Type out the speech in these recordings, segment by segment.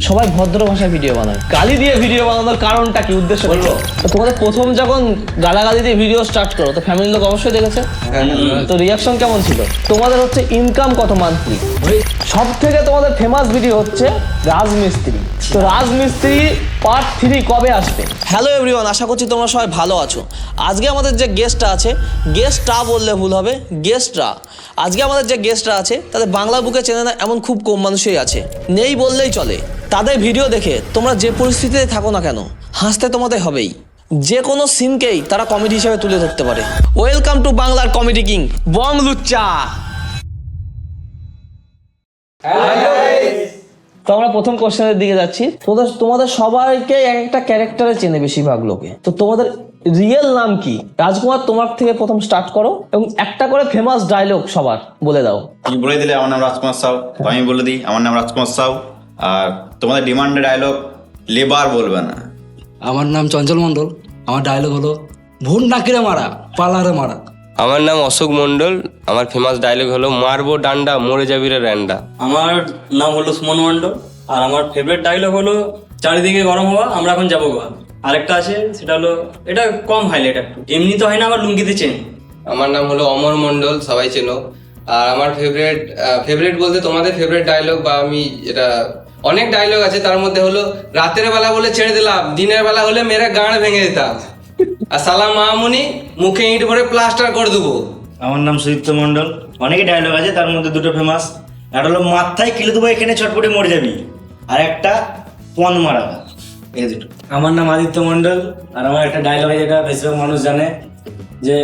সবাই ভদ্র ভাষায় ভিডিও বানায়, গালি দিয়ে ভিডিও বানানোর কারণটা কি, উদ্দেশ্য বলবো? তোমাদের প্রথম যখন গালাগালি দিয়ে ভিডিও স্টার্ট করো তো ফ্যামিলির লোক অবশ্যই দেখেছে, তো রিয়াকশন কেমন ছিল? তোমাদের হচ্ছে ইনকাম কত মান্থলি? সব থেকে তোমাদের ফেমাস ভিডিও হচ্ছে রাজমিস্ত্রি। তো রাজমিস্ত্রি পার্ট 3 কবে আসবে? হ্যালো এভরিওয়ান, আশা করছি তোমরা সবাই ভালো আছো। আজকে আমাদের যে গেস্টটা আছে, গেস্টটা বললে ভুল হবে, গেস্টরা, আজকে আমাদের যে গেস্টরা আছে তাদের বাংলা বুকে চেনে না এমন খুব কম মানুষই আছে, নেই বললেই চলে। তাদের ভিডিও দেখে তোমরা যে পরিস্থিতিতে থাকো না কেন, হাসতে তোমাদের হবেই। যে কোনো সিনকেই তারা কমেডি হিসেবে তুলে ধরতে পারে। ওয়েলকাম টু বাংলার কমেডি কিং বং লুচ্চা। তো আমরা প্রথম কোশ্চেনের দিকে যাচ্ছি। তোমাদের সবাইকে এক একটা ক্যারেক্টারে চেনে বেশিরভাগ লোকে, তো তোমাদের রিয়েল নাম কি? রাজকুমার, তোমার থেকে প্রথম স্টার্ট করো এবং একটা করে ফেমাস ডায়লগ সবার বলে দাও। তুমি বলে দিলে আমার নাম রাজকুমার সাউ, তো আমি বলে দিই আমার নাম রাজকুমার সাউ। আর তোমাদের ডিমান্ডেড ডায়লগ লেবার বলবে না। আমার নাম চঞ্চল মণ্ডল, আমার ডায়লগ হলো ভুন নাকিরে মারা পালারে মারা। আমার নাম অশোক মণ্ডল, আমার ফেমাস ডায়লগ হলো মারবো ডান্ডা মরে যাবি রে র্যান্ডা। আমার নাম হলো সুমন মণ্ডল, আর আমার ফেভারিট ডায়লগ হলো চারিদিকে গরম হওয়া আমরা এখন যাবো গোয়া। আরেকটা আছে, সেটা হলো, এটা কম হাইলাইট একটু, এমনি তো হয় না আমার লুঙ্গিতে চেন। আমার নাম হলো অমর মণ্ডল, সবাই চেনো। আর আমার ফেভারিট বলতে তোমাদের ফেভারিট ডায়লগ বা আমি এটা অনেক ডায়লগ আছে, তার মধ্যে হলো রাতের বেলা বলে ছেড়ে দিলাম, দিনের বেলা হলে মেরে গাঁড় ভেঙে দিতাম, আর সালাম মামুনি মুখে ইট ভরে প্লাস্টার করে দেবো। আমার নাম সুদীপ্ত মণ্ডল, অনেকই ডায়লগ আছে, তার মধ্যে দুটো ফেমাস। একটা হলো মাথায় কিলে দেবো এখানে ছটপটে মরে যাবি, আর একটা পন মারা, এই দুটো। আমার নাম আদিত্য মণ্ডল, আর আমার একটা ডায়লগ আছে যেটা বেশিরভাগ মানুষ জানে, যে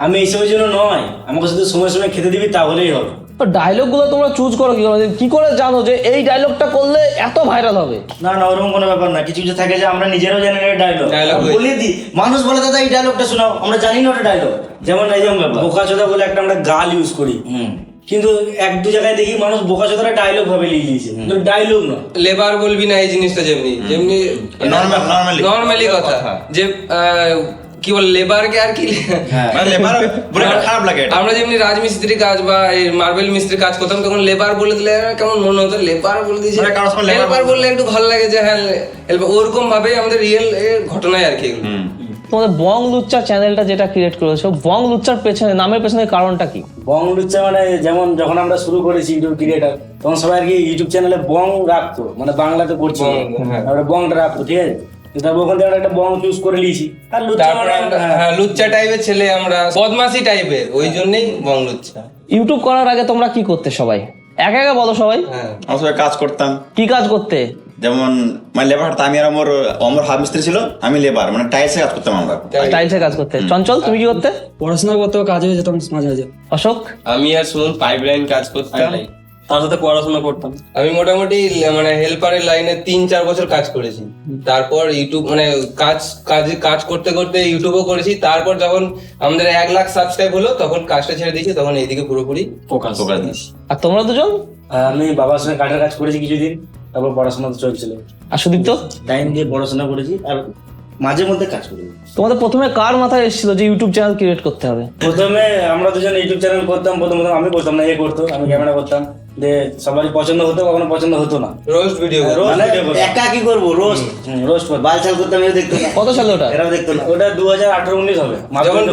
আমি এইসবের জন্য নয়, আমাকে শুধু সময় সময় খেতে দিবি তাহলেই হবে। তো ডায়লগগুলো তোমরা চুজ করো কি করে জানো যে এই ডায়লগটা করলে এত ভাইরাল হবে? না না, ওরকম কোনো ব্যাপার না। কিছু কিছু থাকে যে আমরা নিজেরাও জানি না ডায়লগ, Dialogue বলে দিই, মানুষ বলে দাদা এই ডায়লগটা শোনাও, আমরা জানি না ওটা ডায়লগ। যেমন এই যেমন ব্যাপার বোকাচোদা বলে একটা আমরা গাল ইউজ করি, কিন্তু এক দু জায়গায় দেখি মানুষ বোকাচোদাটা ডায়লগ ভাবে লিখে দিয়েছে, ডায়লগ না। লেবার বলবি না, এই জিনিসটা যেমনি নর্মালি কথা, যে কি বল লেবারকে আর কি মানে লেবার বলে খারাপ লাগে এটা। আমরা যেমনি রাজমিস্ত্রি কাজ বা এই মার্বেল মিস্ত্রি কাজ করতাম, তখন লেবার বলে দিলে কেমন মনে হতো, লেবার বলে দিয়েছে, মানে কারোর সঙ্গে লেবার বললে একটু ভালো লাগে যে হ্যাঁ ওরকম ভাবে আমাদের রিয়েল ঘটনায় আর কি এগুলো। তোমাদের বং লুচ্চা চ্যানেলটা যেটা ক্রিয়েট করেছো, বং লুচ্চার পেছনে নামের পেছনে কারণটা কি? বং লুচ্চা মানে যেমন যখন আমরা শুরু করেছি ইউটিউব ক্রিয়েটার, তখন সবাই আর কি ইউটিউব চ্যানেলে বং রাখতো, মানে বাংলাতে করছি আমরা বংটা রাখতো, ঠিক আছে। তারপর ওখান থেকে একটা বং চুজ করে নিয়েছি, আর লুচ্চা মানে লুচ্চা টাইপের ছেলে আমরা, বদমাসি টাইপের, ওই জন্যই বং লুচ্চা। ইউটিউব করার আগে তোমরা কি করতে সবাই? একা একা বলো সবাই। আমরা সবাই কাজ করতাম। কি কাজ করতে? যেমন মানে লেবার, আমি আর অমর হাফ মিস্ত্রি ছিল, আমি লেবার, মানে টাইলসে কাজ করতাম আমরা। টাইলসে কাজ করতে। চঞ্চল, তুমি কি করতে? পড়াশোনা করতে কাজ হয়ে যেতাম মাঝে মাঝে। অশোক? আমি আর শুনুন পাইপলাইন কাজ করতাম, তার সাথে পড়াশোনা করতাম। আমি মোটামুটি মানে হেল্পারের লাইনে 3-4 বছর কাজ করেছি। তারপর ইউটিউব মানে কাজ করতে করতে ইউটিউবও করেছি। তারপর যখন আমাদের 1 লাখ সাবস্ক্রাইব হলো, তখন কাজটা ছেড়ে দিয়েছি, তখন এইদিকে পুরোপুরি ফোকাস দিয়েছি। আর তোমরা দুজন? আমি বাবার সঙ্গে কাঠের কাজ করেছি কিছুদিন, তারপর পড়াশোনা তো চলছিল, আর সুদীপ্ত? টাইম দিয়ে পড়াশোনা করেছি আর মাঝে মধ্যে কাজ করি। তোমাদের প্রথমে কার মাথায় এসেছিল যে ইউটিউব চ্যানেল ক্রিয়েট করতে হবে? প্রথমে আমরা দুজন ইউটিউব চ্যানেল করতাম, প্রথম আমি করতাম না, করতো, আমি ক্যামেরা করতাম, যে সবারই পছন্দ হতো, কখনো পছন্দ হতো না। রোস্ট ভিডিও মানে একা কি করবো, রোস্ট বাল ছাল করতাম, এও দেখতো না। কত সালে ওটা? এরাও দেখতো না। ওটা 2018-19 হবে, যখন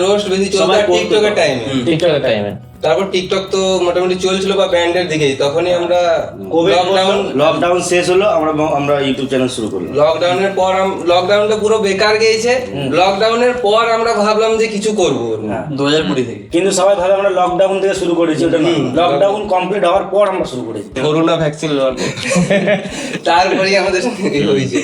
রোস্ট বেশি চলতো টিকটকের টাইমে। টিকটকের টাইমে। তারপর টিকটক তো মোটামুটি চলছিল বা ব্যান্ডের দিকেই, তখনই আমরা লকডাউন শেষ হলো, আমরা ইউটিউব চ্যানেল শুরু করলাম। লকডাউনটা পুরো বেকার গিয়েছে। লকডাউনের পর আমরা ভাবলাম যে কিছু করবো 2020 থেকে, কিন্তু সবাই ভাবে আমরা লকডাউন থেকে শুরু করেছি, ওটা না, লকডাউন কমপ্লিট হওয়ার পর আমরা শুরু করেছি, করোনা ভ্যাকসিন নেওয়ার পর। তারপরেই আমাদের হয়েছে।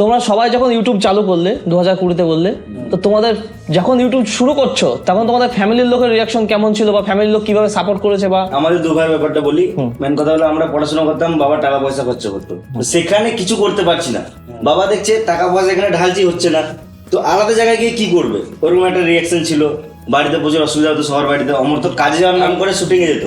তোমরা সবাই যখন ইউটিউব চালু করলে 2020-তে বললে, তো তোমাদের যখন ইউটিউব শুরু করছো তখন তোমাদের ফ্যামিলির লোকের রিয়াকশন কেমন ছিল, বা ফ্যামিলির লোক কিভাবে সাপোর্ট করেছে? বা আমাদের দুভাইয়ের ব্যাপারটা বলি, মেন কথা হলো আমরা পড়াশোনা করতাম, বাবা টাকা পয়সা খরচা করতো, সেখানে কিছু করতে পারছি না, বাবা দেখছে টাকা পয়সা এখানে ঢালছি হচ্ছে না, তো আলাদা জায়গায় গিয়ে কি করবে, ওরকম একটা রিয়াকশন ছিল। বাড়িতে প্রচুর অসুবিধা হতো, শহর বাড়িতে অমর তো কাজে যাওয়ার নাম করে শুটিং এ যেত,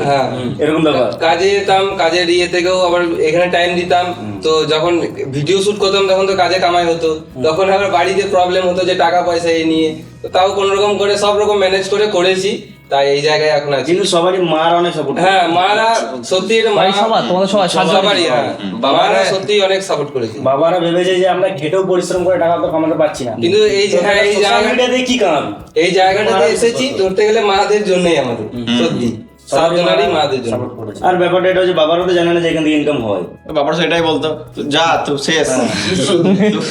এরকম ব্যাপার। কাজে যেতাম, কাজের থেকেও আবার এখানে টাইম দিতাম, তো যখন ভিডিও শুট করতাম তখন তো কাজে কামাই হতো, তখন আবার বাড়িতে প্রবলেম হতো যে টাকা পয়সা নিয়ে, তো তাও কোন রকম করে সব রকম ম্যানেজ করে করেছি। তাই এই জায়গায় এখন আছি। কিন্তু সবারই মার অনেক সাপোর্ট। হ্যাঁ, মারা সত্যি এটা বাড়ির সবার, তোমাদের সবার, সবারই, হ্যাঁ, বাবারা সত্যি অনেক সাপোর্ট করেছে। বাবারা ভেবেছে যে আমরা খেটেও পরিশ্রম করে টাকা তো কামাতে পারছি না, কিন্তু এই যে হ্যাঁ, এই সোশ্যাল জায়গাটা মিডিয়াতে কি কামাবি? এই জায়গাটাতে এসেছি ধরতে গেলে মাদের জন্যই আমাদের, সত্যি সাবধানারই মাদের জন্য। সাপোর্ট করেছে। আর ব্যাপারটা এটা হচ্ছে বাবারও তো জানে না যে এখান থেকে ইনকাম হয়। বাবার তো এটাই বলতো, যা তুই শেষ,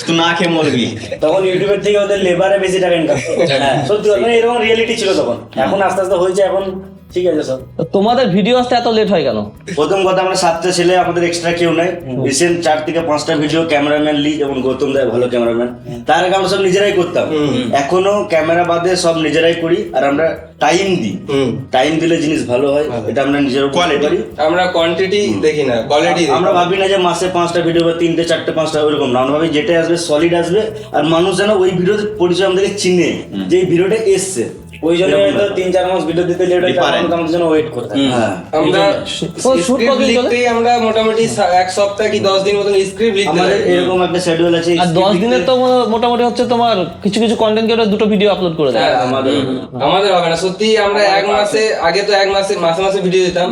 তুই না খেয়ে মরবি। তখন ইউটিউবের থেকে ওদের লেবারে বেশি টাকা ইনকাম, সত্যি কথা, মানে এরকম রিয়েলিটি ছিল তখন। এখন আস্তে আস্তে হয়েছে, এখন ঠিক আছে সব। তো তোমাদের ভিডিও আসতে এত লেট হয় কেন? প্রথম কথা, আমরা 7টা ছেলে, আমাদের এক্সট্রা কেউ নাই। রিসেন্ট 4 থেকে 5টা ভিডিও ক্যামেরাম্যান লি, যেমন গৌতম দা ভালো ক্যামেরাম্যান, তার আগে আমরা সব নিজেরাই করতাম। এখনো ক্যামেরা বাদে সব নিজেরাই করি, আর আমরা টাইম দিই। টাইম দিলে জিনিস ভালো হয়, এটা আমরা নিজেরা কোয়ালিটি করি। আমরা কোয়ান্টিটি দেখি না, কোয়ালিটি আমরা ভাবি না যে মাসে 5টা ভিডিও বা 3টে 4টে 5টা ওইরকম না, আমরা ভাবি যেটা আসবে সলিড আসবে, আর মানুষ যেন ওই ভিডিওতে পরিচয় আমাদেরকে চিনে যে এই ভিডিওটা এসছে। ওই জন্য হয়তো 3-4 মাস ভিডিও দিতে লেট হয়, পারে। তখন আমাদের জন্য ওয়েট করতে হয়। হ্যাঁ, আমরা তো shoot স্ক্রিপ্ট কতদিন চলে? লিখতেই আমরা মোটামুটি 1 সপ্তাহ কি 10 দিন মতন স্ক্রিপ্ট লিখতে আমাদের লাগে। এরকম একটা শিডিউল আছে। আর 10 দিনের তো মোটামুটি হচ্ছে তোমার কিছু কিছু কন্টেন্ট ক্রিয়েটর 2টো ভিডিও আপলোড করে দেয়। হ্যাঁ, আমাদের হবে না সত্যি। আমরা 1 মাসে আগে তো 1 মাসে মাসে ভিডিও দিতাম,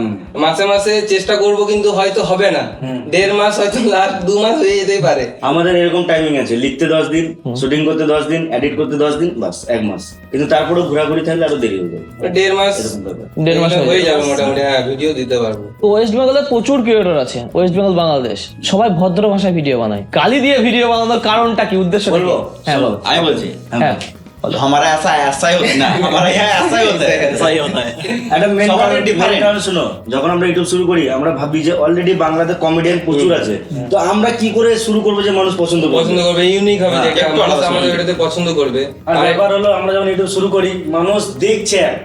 মাসে চেষ্টা করব, কিন্তু হয়তো হবে না। 1.5 মাস, হয়তো লাস্ট 2 মাস হয়ে যেতেই পারে। আমাদের এরকম টাইমিং আছে, লিখতে 10 দিন, শুটিং করতে 10 দিন, এডিট করতে 10 দিন, বাস 1 মাস। কিন্তু তারপরেও ঘোরাঘুরি থাকলে আরো দেরি হয়ে যাবে। 1.5 মাস, এরকম ব্যাপার। 1.5 মাস হয়ে যাবে মোটামুটি। হ্যাঁ, ভিডিও দিতে পারবো। তো ওয়েস্ট বেঙ্গলে প্রচুর ক্রিয়েটর আছে, ওয়েস্ট বেঙ্গল বাংলাদেশ, সবাই ভদ্র ভাষায় ভিডিও বানায়। গালি দিয়ে ভিডিও বানানোর কারণটা কি, উদ্দেশ্য কি? বলবো? হ্যাঁ বলো। আমি বলছি, হ্যাঁ हमारा ऐसा ऐसा ही होता है ना, हमारा यहाँ ऐसा ही होता है, ऐसा ही होता है। একটা মেন সবার কারণ different। শুনো, যখন আমরা ইউটিউব শুরু করি আমরা ভাবি যে অলরেডি বাংলাতে কমেডিয়ান প্রচুর আছে, তো আমরা কি করে শুরু করবো যে মানুষ পছন্দ পছন্দ করবে। করবে, ইউনিক হবে, যেটা একটু মানুষ আলাদা আমাদের হবে। এটাতে পছন্দ করবে। আর ব্যাপার হলো, আমরা যখন ইউটিউব শুরু করি মানুষ দেখছে এক,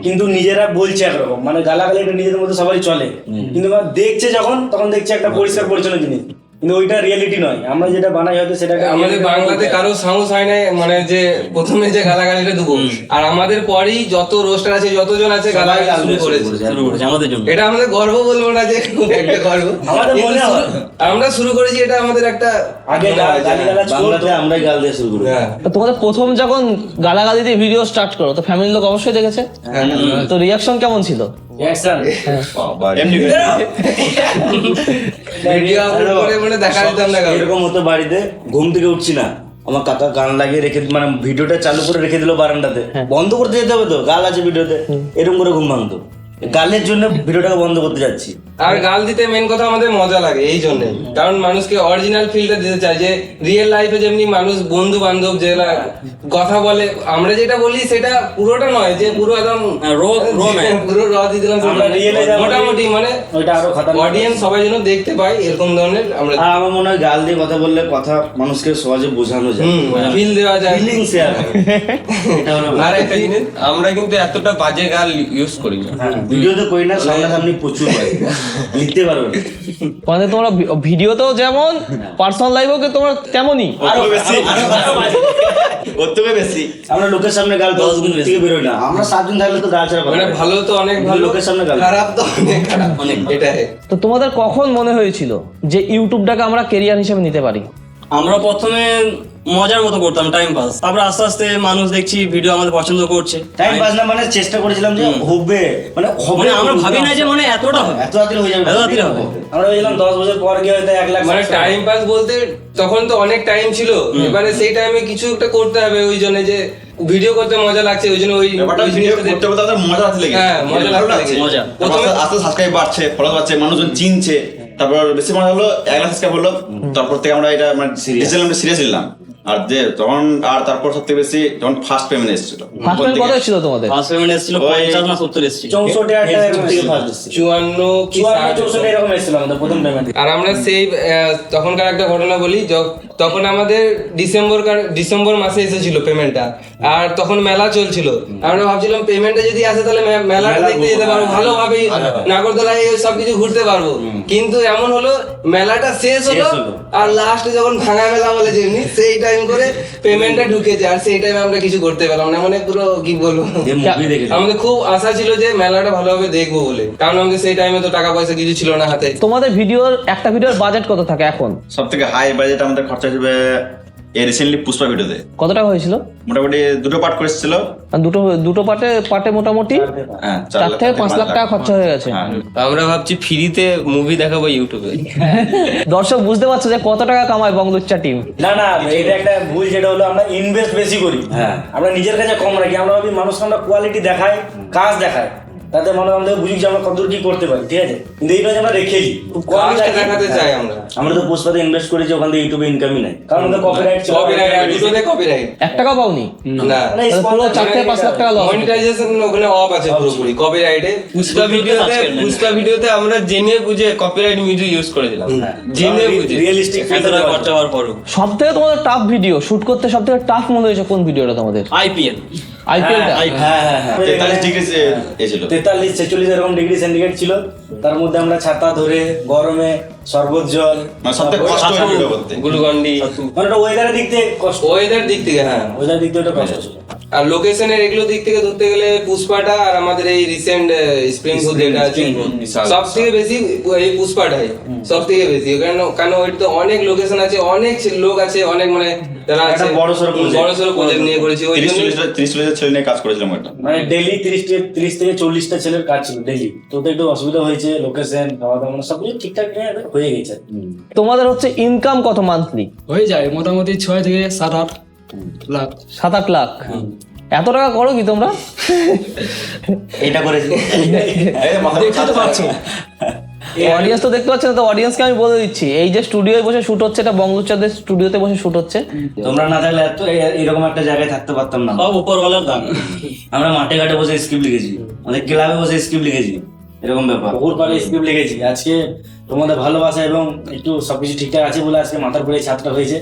কিন্তু নিজেরা বলছে একরকম, মানে গালাগালিটা নিজেদের মধ্যে সবাই চলে, কিন্তু দেখছে যখন, তখন দেখছে একটা পরিষ্কার পরিচ্ছন্ন জিনিস, কিন্তু ওইটা রিয়েলিটি নয়। আমরা যেটা বানাই হয়তো সেটা একটা আমাদের reality বাংলাতে নয়। কারো সাহস হয় না, মানে যে প্রথমে যে গালাগালিটা দেবো, আর আমাদের পরেই যত রোস্টার আছে, যতজন আছে, গালাগালি শুরু করেছে। আমাদের জন্য এটা আমাদের গর্ব বলবো না, যে খুব একটা গর্ব, আমাদের মনে কিন্তু হয়। আমরা শুরু করেছি, এটা আমাদের একটা আগে মনে হয় যে গালিগালাজ বাংলাতে আমরাই গাল দিয়ে শুরু করি। হ্যাঁ, তো তোমাদের প্রথম যখন গালাগালি দিয়ে ভিডিও স্টার্ট করো, তো ফ্যামিলির লোক অবশ্যই দেখেছে, তো রিয়াকশন কেমন ছিল? Reaction? এমনি ভিডিও আপলোড করে মানে দেখা দিতাম না কাউকে। এরকম হতো, বাড়িতে ঘুম থেকে উঠছি না, আমার কাকা গান লাগিয়ে রেখে, মানে ভিডিওটা চালু করে রেখে দিল বারান্দাতে, বন্ধ করতে যেতে হবে তো, গাল আছে ভিডিওতে, এরকম করে ঘুম ভাঙতো। গালের জন্য ভিডিওটাকে বন্ধ করতে যাচ্ছি। আর গাল দিতে মেন কথা আমাদের মজা লাগে এই জন্য, কারণ মানুষকে অরিজিনাল ফিলটা দিতে চায়, যে রিয়েল লাইফে যেমনি মানুষ বন্ধু বান্ধব যে কথা বলে, আমরা যেটা বলি সেটা পুরোটা নয়, যে পুরো একদম পুরো র দিয়ে দিলাম, আমরা real এ যা বলি, মোটামুটি মানে ওইটা আরো খতরনাক। অডিয়েন্স সবাই যেন দেখতে পায়, এরকম ধরনের আমরা আর আমার মনে হয় গাল দিয়ে কথা বললে কথা মানুষকে সহজে বোঝানো যায়, ফিল দেওয়া যায়। ফিলিং শেয়ার হয়। এটা হলো আর একটা জিনিস, আমরা কিন্তু এতটা বাজে গাল ইউজ করি না। ভিডিওতে করি না, সামনাসামনি প্রচুর হয়, লিখতে পারবে না। মানে তোমরা ভিডিওতেও যেমন, পার্সোনাল লাইফেও কি তোমরা তেমনই? আরো বেশি, ওর থেকে বেশি। আমরা লোকের সামনে গাল 10 দিন থেকে বেরোই না, আমরা 7 দিন থাকলে তো গাল ছাড়া মানে পাবো না। ভালো তো অনেক ভালো, লোকের সামনে গাল। খারাপ তো অনেক খারাপ, অনেক এটাই। তো তোমাদের কখন মনে হয়েছিল যে ইউটিউবটাকে আমরা কেরিয়ার হিসেবে নিতে পারি? আমরা প্রথমে মজার মতো করতাম, টাইম পাস, তারপর আস্তে আস্তে মানুষ দেখছি ভিডিও আমাদের পছন্দ করছে, টাইম পাস না, মানে চেষ্টা করেছিলাম যে হবে, মানে হবে, মানে আমরা ভাবি না যে মানে এতটা হবে, এত তাড়াতাড়ি হয়ে যাবে, এত তাড়াতাড়ি হবে। আমরা ভেবেছিলাম 10 বছর পর গিয়ে হয়তো 1 লাখ মানে টাইম পাস বলতে তখন তো অনেক টাইম ছিল, এবারে সেই টাইমে কিছু একটা করতে হবে, ওই জন্য যে ভিডিও করতে মজা লাগছে, ওই জন্য ওই ব্যাপারটা ওই ভিডিও জিনিসটা করতে করতে আমাদের মজা লাগতে লেগেছে। হ্যাঁ, মজা ভালো লাগতে লাগছে, লেগেছে। মজা। তারপর আস্তে আস্তে সাবস্ক্রাইব বাড়ছে, ফলোয়ার বাড়ছে, মানুষজন চিনছে, তারপর বেশি মজা হলো 1 লাখ সাবস্ক্রাইব হলো, তারপর থেকে আমরা এটা মানে সিরিয়াস নিলাম। আর যে তখন, আর তারপর সবথেকে বেশি যখন ফার্স্ট পেমেন্ট এসেছিল, ফার্স্ট টাইম কত ছিল তোমাদের? ফার্স্ট পেমেন্ট এসেছিল ওই 50 না 70 এসেছিল। 64 টাকা এরকম থেকে এসেছিল। ফার্স্ট এসেছে। 54 কি 64 এরকম এসেছিল আমাদের প্রথম পেমেন্ট। আর আমরা সেই তখনকার একটা ঘটনা বলি, তখন আমাদের ডিসেম্বর মাসে এসেছিল পেমেন্টটা, আর তখন মেলা চলছিল। আমরা ভাবছিলাম পেমেন্টটা যদি আসে তাহলে মেলাটা দেখতে যেতে পারবো, ভালোভাবে নাগরদোলায় সবকিছু ঘুরতে পারবো। কিন্তু এমন হলো, মেলাটা শেষ হলো, আর লাস্টে যখন ভাঙা মেলা বলে যেমনি, সেই টাইম করে পেমেন্টটা ঢুকেছে, আর সেই টাইমে আমরা কিছু করতে পারলাম না, মানে পুরো কি বলবো, যে মুভি দেখে আমাদের খুব আশা ছিল যে মেলাটা ভালোভাবে দেখবো বলে, কারণ আমাদের সেই টাইমে তো টাকা পয়সা কিছু ছিল না হাতে। তোমাদের একটা ভিডিওর বাজেট কত থাকে এখন? সব থেকে হাই বাজেট আমাদের খরচা হিসেবে এই রিসেন্টলি পুষ্পা ভিডিওতে কত টাকা হয়েছিল? মোটামুটি 2টো পার্ট করেছিল। আর দুটো পার্টে মোটামুটি হ্যাঁ 4 থেকে 5 লাখ টাকা খরচা হয়ে গেছে। হ্যাঁ। আমরা ভাবছি ফ্রিতে মুভি দেখাবো ইউটিউবে। দর্শক বুঝতে পারছো যে কত টাকা কামায় বংলুচ্চা টিম। না এটা একটা ভুল, যেটা হলো আমরা ইনভেস্ট বেশি করি। হ্যাঁ। আমরা নিজের কাছে কম রাখি, আমরা ভাবি মানুষকে আমরা কোয়ালিটি দেখাই, কাজ দেখাই, তাতে মনে আমাদের বুঝি যে আমরা কতদূর কি করতে পারি, ঠিক আছে। কিন্তু এইটা যে আমরা রেখেছি খুব কম কাজটা রাখি। দেখাতে চাই আমরা। আমরা তো পুষ্পাতে ইনভেস্ট করেছি, ওখান থেকে ইউটিউবে ইনকামই নাই। কারণ আমাদের কপিরাইট কপিরাইট দুটোতে কপিরাইট 1 টাকাও পাওনি? না, তাহলে পুরো 4 থেকে 5 লাখ টাকা লস। মনিটাইজেশন ওখানে অফ আছে পুরোপুরি কপিরাইটে। পুষ্পা ভিডিওতে আমরা জেনে বুঝে কপিরাইট মিউজিক ইউজ করে দিলাম, জেনে বুঝে রিয়েলিস্টিক এতটা খরচা হওয়ার পরও সব থেকে তোমাদের টাফ ভিডিও শুট করতে সব থেকে টাফ মনে হয়েছে কোন ভিডিওটা তোমাদের? আইপিএল আইপিএলটা? হ্যাঁ 43 ডিগ্রি ছিল। 43-46 এরকম ডিগ্রি সেন্টিগ্রেড ছিল। তার মধ্যে আমরা ছাতা ধরে গরমে শরবত জল, মানে সবথেকে কষ্ট হয় ভিডিও করতে। গুলগন্ডি মানে ওটা ওয়েদারের দিক থেকে কষ্ট, ওয়েদার দিক থেকে। হ্যাঁ, ওয়েদার দিক থেকে ওটা কষ্ট ছিল। আর লোকেশনের এগুলো দিক থেকে ধরতে গেলে পুষ্পাটা আর আমাদের এই রিসেন্ট স্প্রিং ফুড যেটা আছে সব থেকে বেশি এই পুষ্পাটাই সব থেকে বেশি। কেন ওইটা তো অনেক লোকেশন আছে, অনেক লোক আছে, অনেক মানে যারা আছে একটা বড়সড় প্রজেক্ট নিয়ে করেছি। ওই জন্য 30-40 ছেলে নিয়ে কাজ করেছিলাম ওটা। মানে ডেইলি 30 থেকে 40টা ছেলের কাজ ছিল ডেইলি। তো ওদের একটু অসুবিধা হয়েছে, লোকেশন খাওয়া দাওয়া মানে সবকিছু ঠিকঠাক হয়ে গেছে। তোমাদের হচ্ছে ইনকাম কত মান্থলি? হয়ে যায় মোটামুটি 6 থেকে 7-8 লাখ। 7-8 লাখ? এত টাকা করো কি তোমরা? এটা করেছি। এই মাথা দেখাতে পারছো অডিয়েন্স তো দেখতে পাচ্ছে না, তো অডিয়েন্সকে আমি বলে দিচ্ছি, এই যে স্টুডিওতে বসে শুট হচ্ছে, এটা বংলুচ্চাদের স্টুডিওতে বসে শুট হচ্ছে। তোমরা না থাকলে এত এরকম একটা জায়গায় থাকতে পারতাম না। সব উপরওয়ালার দাম। আমরা মাঠে ঘাটে বসে স্ক্রিপ্ট লিখেছি, আমাদের ক্লাবে বসে স্ক্রিপ্ট লিখেছি, এরকম ব্যাপার। বহুর পরে স্ক্রিপ্ট লিখেছি। আজকে তোমাদের ভালোবাসা এবং একটু সবকিছু ঠিকঠাক আছে বলে আজকে মাথার পরে ছাত্র হয়েছে,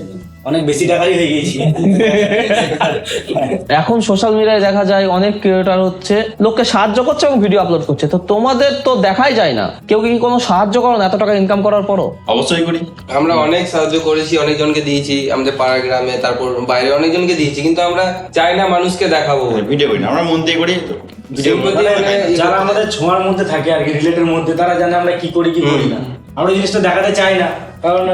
অনেক বেশি টাকারই হয়ে গেছি। এখন সোশ্যাল মিডিয়ায় দেখা যায় অনেক ক্রিয়েটর হচ্ছে লোককে সাহায্য করছে এবং ভিডিও আপলোড করছে, তো তোমাদের তো দেখাই যায় না। কেউ কি কোনো সাহায্য করো না এত টাকা ইনকাম করার পরও? অবশ্যই করি। আমরা অনেক সাহায্য করেছি, অনেকজনকে দিয়েছি, আমাদের পাড়া গ্রামে, তারপর বাইরে অনেকজনকে দিয়েছি, কিন্তু আমরা চাই না মানুষকে দেখাবো। ভিডিও করি না, আমরা মন দিয়ে করি। যারা আমাদের ছোঁয়ার মধ্যে থাকে আর কি, রিলেটের মধ্যে, তারা জানে আমরা কি করি কি করি না। আমরা এই জিনিসটা দেখাতে চাই না, কারণ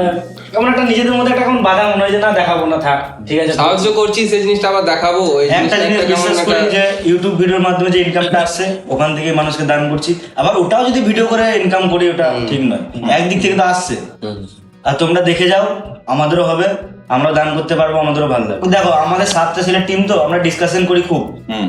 কেমন একটা নিজেদের মধ্যে একটা কেমন বাধা মনে হয় যে না দেখাবো না, থাক ঠিক আছে। সাহায্য করছি সেই জিনিসটা আবার দেখাবো, এই একটা জিনিস জিনিসটা বিশ্বাস কেমন করি একটা- যে ইউটিউব ভিডিওর মাধ্যমে যে ইনকামটা আসছে ওখান থেকে মানুষকে দান করছি, আবার ওটাও যদি ভিডিও করে ইনকাম করি ওটা ঠিক নয়। একদিক থেকে তো আসছে, আর তোমরা দেখে যাও, আমাদেরও হবে, আমরা দান করতে পারবো, আমাদেরও ভালো লাগবে। দেখো আমাদের 7টা ছেলের টিম, তো আমরা ডিসকাশন করি খুব,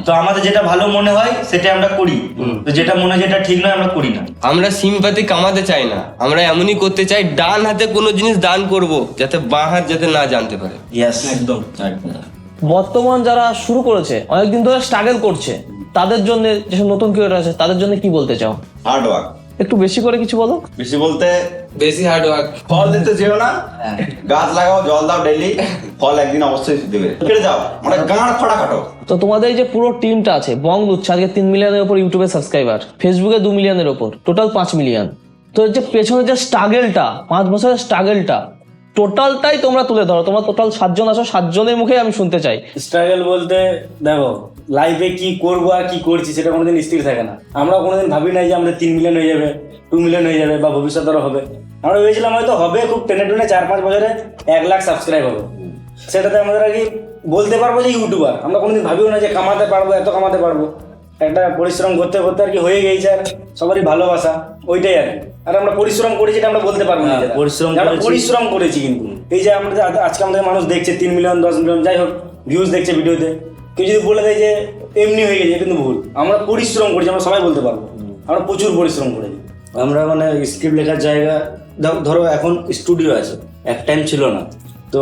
তো আমাদের যেটা ভালো মনে হয় সেটা আমরা করি, তো যেটা মনে হয় যেটা ঠিক নয় আমরা করি না। আমরা সিম্পাথি কামাতে চাই না, আমরা এমনই করতে চাই ডান হাতে কোনো জিনিস দান করব যাতে বাঁ হাত যাতে না জানতে পারে। ইয়েস, একদম। বর্তমান যারা শুরু করেছে, অনেকদিন ধরে স্ট্রাগল করছে, তাদের জন্য, যেসব নতুন ক্রিয়েটর আছে তাদের জন্য কি বলতে চাও? Hard work. একটু বেশি করে কিছু বলো। বেশি বলতে বেশি হার্ড ওয়ার্ক। ফল দিতে যেও না, গাছ লাগাও, জল দাও ডেইলি, ফল একদিন অবশ্যই দেবে। কেটে যাও, মানে গাঁড় খড়া কাটো। তো তোমাদের এই যে পুরো টিমটা আছে, বংলুচ্চা আজকে 3 মিলিয়নের উপর ইউটিউবে সাবস্ক্রাইবার, ফেসবুকে 2 মিলিয়নের উপর, টোটাল 5 মিলিয়ন। তো এর যে পেছনে যে স্ট্রাগলটা, 5 বছরের স্ট্রাগলটা, টোটালটাই তোমরা তুলে ধরো। তোমরা টোটাল 7 জন আছো, 7 জনের মুখে আমি শুনতে চাই। স্ট্রাগল বলতে দেখো, লাইফে কি করবো আর কি করছি সেটা কোনোদিন স্থির থাকে না। আমরা কোনোদিন ভাবি নাই যে আমাদের 3 মিলিয়ন হয়ে যাবে, 2 মিলিয়ন হয়ে যাবে, বা ভবিষ্যৎ আরো হবে। আমরা ভেবেছিলাম হয়তো হবে খুব টেনে টুনে 4-5 বছরে 1 লাখ সাবস্ক্রাইব হবে, সেটাতে আমাদের আর কি বলতে পারবো যে ইউটিউবার। আমরা কোনোদিন ভাবিও না যে কামাতে পারবো, এত কামাতে পারবো। একটা পরিশ্রম করতে করতে আর কি হয়ে গেছে, আর সবারই ভালোবাসা ওইটাই আর কি। আর আমরা পরিশ্রম করেছি এটা আমরা বলতে পারবো না, পরিশ্রম করেছি। কিন্তু এই যে আমরা আজকে আমাদের মানুষ দেখছে 3 মিলিয়ন 10 মিলিয়ন যাই হোক ভিউজ দেখছে ভিডিওতে, কেউ যদি বলে দেয় যে এমনি হয়ে গেছে, কিন্তু ভুল। আমরা পরিশ্রম করেছি, আমরা সবাই বলতে পারবো আমরা প্রচুর পরিশ্রম করেছি। আমরা মানে স্ক্রিপ্ট লেখার জায়গা, ধরো এখন স্টুডিও আছে, এক টাইম ছিল না, তো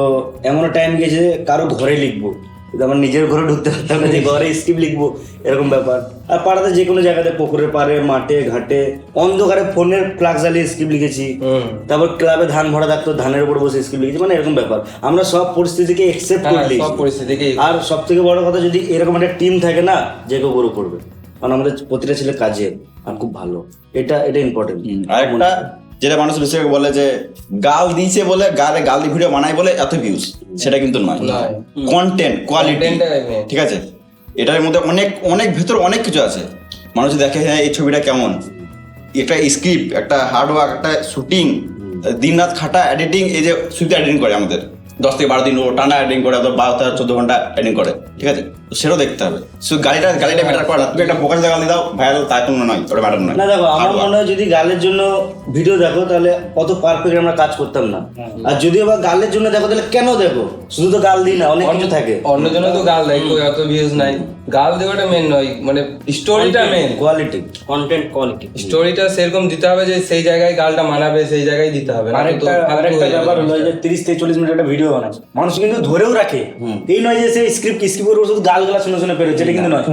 এমন টাইম গেছে যে কারো ঘরে লিখবো, কিন্তু আমার নিজের ঘরে ঢুকতে পারতাম না যে ঘরে স্ক্রিপ্ট লিখবো, এরকম ব্যাপার। আর পাড়াতে যে কোনো জায়গাতে, পুকুরের পাড়ে, মাঠে ঘাটে, অন্ধকারে ফোনের প্লাগ জ্বালিয়ে স্ক্রিপ্ট লিখেছি। তারপর ক্লাবে ধান ভরা থাকতো, ধানের উপর বসে স্ক্রিপ্ট লিখেছি, মানে এরকম ব্যাপার। আমরা সব পরিস্থিতিকে একসেপ্ট করে নিয়েছি। সব পরিস্থিতিকে। আর সব থেকে বড় কথা, যদি এরকম একটা টিম থাকে না, যে কেউ গরু করবে, কারণ আমাদের প্রতিটা ছেলে কাজে আর খুব ভালো, এটা ইম্পর্টেন্ট। আরেকটা যেটা মানুষ বেশি বলে যে গাল দিয়েছে বলে, গাল দিয়ে ভিডিও বানাই বলে এত ভিউজ, সেটা কিন্তু নয়। কন্টেন্ট কোয়ালিটি, ঠিক আছে, এটার মধ্যে অনেক অনেক ভেতর অনেক কিছু আছে। মানুষ দেখে হ্যাঁ এই ছবিটা কেমন, একটা স্ক্রিপ্ট, একটা হার্ডওয়ার্ক, একটা শুটিং, দিন রাত খাটা, এডিটিং, এই যে শুধু এডিটিং করে আমাদের 10 থেকে 12 দিন ও টানা এডিটিং করে, 12-14 ঘন্টা এডিটিং করে, ঠিক আছে? তো সেটাও দেখতে হবে। শুধু গাড়িটা ম্যাটার করে না, তুমি একটা ফোকাস গালি দাও ভাইরাল, তাই কোনো নয়, ওটা ম্যাটার নয়। না দেখো, আমার মনে হয় যদি গালের জন্য ভিডিও দেখো তাহলে অত পারফেক্ট আমরা কাজ করতাম না। আর যদি আবার গালের জন্য দেখো তাহলে কেন দেখো? শুধু তো গাল দিই না, অনেক কিছু থাকে। অন্যজনে তো গাল দেয়, কই অত ভিউজ নাই। গাল দেওয়াটা মেন নয়, মানে স্টোরিটা মেন, কোয়ালিটি, কন্টেন্ট কোয়ালিটি। স্টোরিটা সেরকম দিতে হবে যে সেই জায়গায় গালটা মানাবে, সেই জায়গায় দিতে হবে। আরেকটা ব্যাপার হলো যে 30 থেকে 40 মিনিট একটা ভিডিও বানায়, মানুষ কিন্তু ধরেও রাখে। এই নয় যে সেই স্ক্রিপ্ট করবো শুধু গালগুলা শুনে শুনে পেরোচ্ছে, এটা কিন্তু নয়।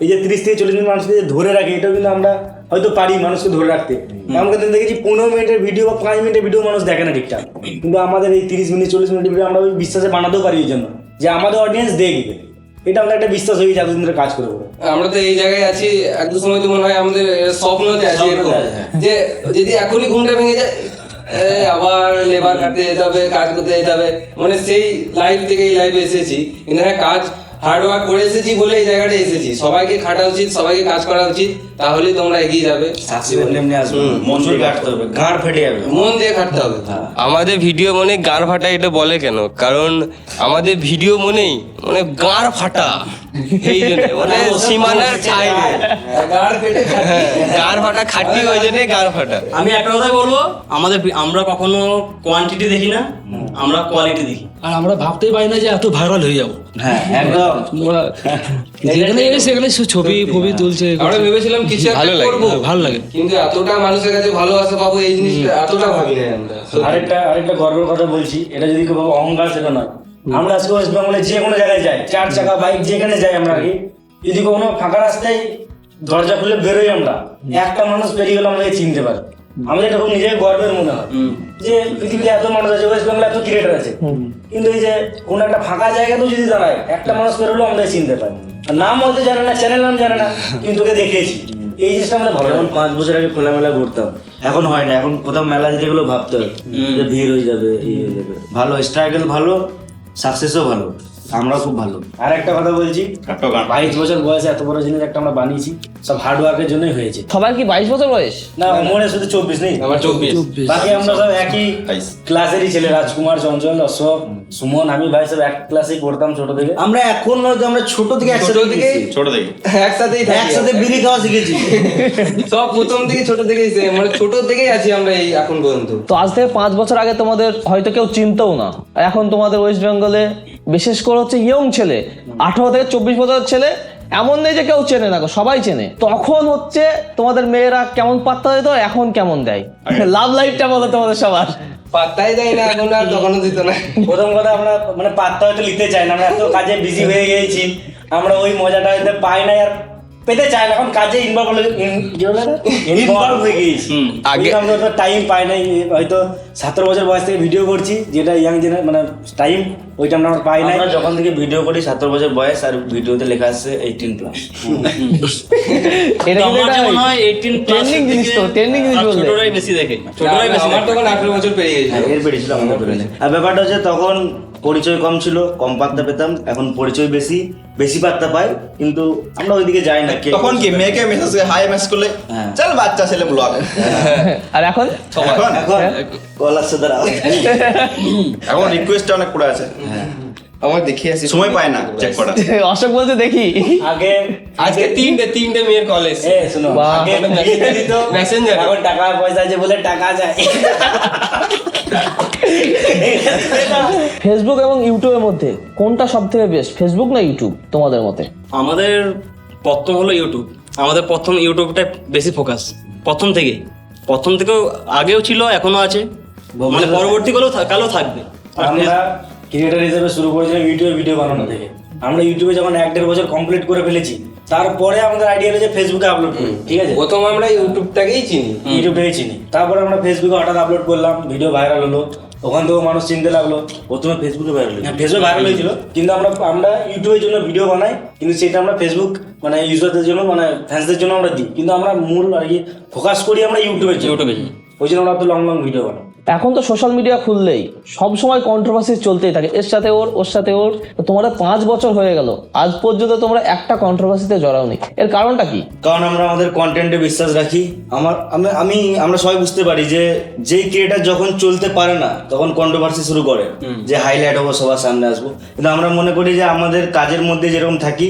এই যে 30 থেকে 40 মিনিট মানুষকে যে ধরে রাখে, এটাও কিন্তু আমরা হয়তো পারি মানুষকে ধরে রাখতে। আমরা কিন্তু দেখেছি 15 মিনিটের ভিডিও বা 5 মিনিটের ভিডিও মানুষ দেখে না ঠিকঠাক, কিন্তু আমাদের এই 30 মিনিট 40 মিনিটের ভিডিও আমরা ওই বিশ্বাসে বানাতেও পারি, এই জন্য যে আমাদের অডিয়েন্স দেখবে। এটা আমাদের একটা বিশ্বাস হয়ে গেছে এতদিন ধরে কাজ করে। আমরা তো এই জায়গায় আছি, একটু সময় তো মনে হয় আমাদের স্বপ্নতে আছি এরকম, যে যদি এখনই ঘুমটা ভেঙে যায়, আবার লেবার কাটতে যেতে হবে, কাজ করতে যেতে হবে, মানে সেই লাইফ থেকে এই লাইফে এসেছি। কিন্তু হ্যাঁ, কাজ হার্ড ওয়ার্ক করে এসেছি বলে এই জায়গাটা এসেছি। সবাইকে খাটা উচিত, সবাইকে কাজ করা উচিত, তাহলেই তোমরা এগিয়ে যাবে। এমনি আসবে, মন দিয়ে কাটতে হবে, গাঁড় ফেটে যাবে, মন দিয়ে খাটতে হবে। আমাদের ভিডিও মনে গাঁড় ফাটা, এটা বলে কেন? কারণ আমাদের ভিডিও মনেই মানে গাঁড় ফাটা, এই জন্য মানে সীমানার ছাইলে গাঁড় ফাটা খাটি, ওই জন্য গাঁড় ফাটা। আমি একটা কথাই বলবো, আমরা কখনো কোয়ান্টিটি দেখি না, আমরা কোয়ালিটি দেখি। আর আমরা ভাবতেই পারি না যে এত ভাইরাল হয়ে যাবো। হ্যাঁ একদম। ওরা যেখানে সেখানে ছবি ফবি তুলছে, আমরা ভেবেছিলাম কিছু একটা ভালো লাগে, করবো, ভালো লাগে। কিন্তু এতটা মানুষের কাছে ভালোবাসা পাবো এই জিনিসটা এতটা ভাবি না আমরা। আরেকটা গর্বের কথা বলছি, এটা যদি কেউ ভাবে অহংকার, সেটা নয়। আমরা আজকে ওয়েস্ট বেঙ্গলে যে কোনো জায়গায় যাই, 4 চাকা বাইক যেখানে যাই আমরা, আর কি যদি কোনো ফাঁকা রাস্তায় দরজা খুলে বেরোই, আমরা একটা মানুষ পেরিয়ে গেলে আমাদেরকে চিনতে পারে। আমাদের এটা খুব নিজের গর্বের মনে হয় যে পৃথিবীতে এত মানুষ আছে, ওয়েস্ট বেঙ্গলে এত ক্রিয়েটার আছে, কিন্তু এই যে কোনো একটা ফাঁকা জায়গাতেও যদি দাঁড়ায়, একটা মানুষ বেরোলেও আমাদের চিনতে পারে। আর নাম বলতে জানে না, চ্যানেল নাম জানে না, কিন্তু তোকে দেখেছি। এই জিনিসটা আমাদের ভালো। যখন 5 বছর আগে খোলামেলা ঘুরতাম, এখন হয় না। এখন কোথাও মেলা যেতে গেলেও ভাবতে হয় যে ভিড় হয়ে যাবে, এই হয়ে যাবে। ভালো স্ট্রাগল, ভালো সাকসেসও ভালো, আমরাও খুব ভালো। আর একটা কথা বলছি, 22 বছর বয়সে এত বড় জিনিস একটা আমরা বানিয়েছি, সব হার্ড ওয়ার্কের জন্যই হয়েছে। সবার কি 22 বছর বয়স? না, মনে শুধু 24 নেই, আমার 24। বাকি আমরা সব একই ক্লাসেরই ছেলে। রাজকুমার, চঞ্চল, অশোক, সুমন, আমি ভাই সব এক ক্লাসেই পড়তাম ছোট থেকে। আমরা এখন নয়তো আমরা ছোট থেকে একসাথে গেছি। ছোট থেকে একসাথেই থাকি, একসাথে বিড়ি খাওয়া শিখেছি। সব প্রথম থেকে ছোট থেকেই মানে ছোট থেকেই আছি আমরা এই এখন পর্যন্ত। তো আজ থেকে 5 বছর আগে তোমাদের হয়তো কেউ চিনতেও না, আর এখন তোমাদের ওয়েস্ট বেঙ্গলে বিশেষ করে হচ্ছে ইয়ং ছেলে, 18 থেকে 24 বছরের ছেলে, এমন নেই যে কেউ চেনে না, সবাই চেনে। তখন হচ্ছে তোমাদের মেয়েরা কেমন পাত্তা দিত, এখন কেমন দেয়? লাভ লাইফটা বলো তোমাদের সবার। পাত্তাই দেয় না এখন, আর তখনও দিত না। প্রথম কথা, আমরা মানে পাত্তা হয়তো নিতে চাই না, আমরা এত কাজে বিজি হয়ে গেছি, আমরা ওই মজাটা হয়তো পাই না আর পেতে চাই না। এখন কাজে ইনভলভ হয়ে গেছি, আগে আমরা তো টাইম পাই নাই। হয়তো 17 বছর বয়স থেকে ভিডিও করছি, যেটা ইয়াং মানে টাইম, ওইটা আমরা পাই নাই। আমরা যখন থেকে ভিডিও করি 17 বছর বয়স, আর ভিডিওতে লেখা আছে 18+। এটা কিন্তু আমার একটা মনে হয় 18 প্লাস ট্রেন্ডিং জিনিস, তো ট্রেন্ডিং জিনিস বললে ছোটরাই বেশি দেখে, ছোটরাই বেশি আমার তখন 18 বছর পেরিয়ে গেছে। এর বেরিয়েছিল আমাদের বেরিয়েছে। আর ব্যাপারটা হচ্ছে তখন পরিচয় কম ছিল, কম পাত্তা পেতাম। এখন পরিচয় বেশি, বেশি পাত্তা পাই, কিন্তু আমরা ওইদিকে যাই না। তখন কি মেয়েকে মেসেজ হাই মেসেজ করলে চল বাচ্চা ছেলে ব্লগ, আর এখন এখন কল আসছে দাঁড়া। এখন রিকোয়েস্ট অনেক পড়ে আছে, আমার দেখে আসি, সময় পায় না চেক করা। অশোক বলছে দেখি আগে আজকে তিনটে মেয়ের কল এসেছে। শোনো, বাহ। আগে বিয়ে দিত, Messenger। এখন টাকা পয়সা আছে বলে টাকা যায়। ফেসবুক এবং ইউটিউবের মধ্যে কোনটা সব থেকে বেস্ট, ফেসবুক না ইউটিউব তোমাদের মতে? আমাদের প্রথম হলো ইউটিউব, আমাদের প্রথম ইউটিউবটা বেশি ফোকাস, প্রথম থেকেও আগেও ছিল, এখনো আছে, মানে পরবর্তীকালেও থাকবে। আমরা ক্রিয়েটার হিসেবে শুরু করেছিলাম ইউটিউবে ভিডিও বানানো থেকে। আমরা ইউটিউবে যখন 1-1.5 বছর কমপ্লিট করে ফেলেছি, তারপরে আমাদের আইডিয়া হলো যে ফেসবুকে আপলোড করি, ঠিক আছে? প্রথম আমরা ইউটিউবটাকেই চিনি, ইউটিউবটাই চিনি, তারপরে আমরা ফেসবুকে হঠাৎ আপলোড করলাম, ভিডিও ভাইরাল হলো, ওখান থেকেও মানুষ চিনতে লাগলো। প্রথমে ফেসবুকে ভাইরাল, ফেসবুক ভাইরাল হয়েছিল, কিন্তু আমরা ইউটিউবের জন্য ভিডিও বানাই, কিন্তু সেটা আমরা ফেসবুক মানে ইউজারদের জন্য, মানে ফ্যান্সদের জন্য আমরা দিই, কিন্তু আমরা মূল আর কি ফোকাস করি আমরা ইউটিউবের জন্য। ওই জন্য আমরা তো লং ভিডিও বানাই। এখন তো সোশ্যাল মিডিয়া খুললেই সব সময় কন্ট্রোভার্সি চলতেই থাকে, এর সাথে ওর সাথে ওর। তো তোমরা 5 বছর হয়ে গেল, আজ পর্যন্ত তোমরা একটা কন্ট্রোভার্সিতে জড়াওনি, এর কারণটা কি? কারণ আমরা আমাদের কন্টেন্টে বিশ্বাস রাখি। আমরা সবাই বুঝতে পারি যে যেই ক্রিয়েটার যখন চলতে পারে না তখন কন্ট্রোভার্সি শুরু করে, যে হাইলাইট হবো, সবার সামনে আসবো। কিন্তু আমরা মনে করি যে আমাদের কাজের মধ্যে যেরকম থাকি,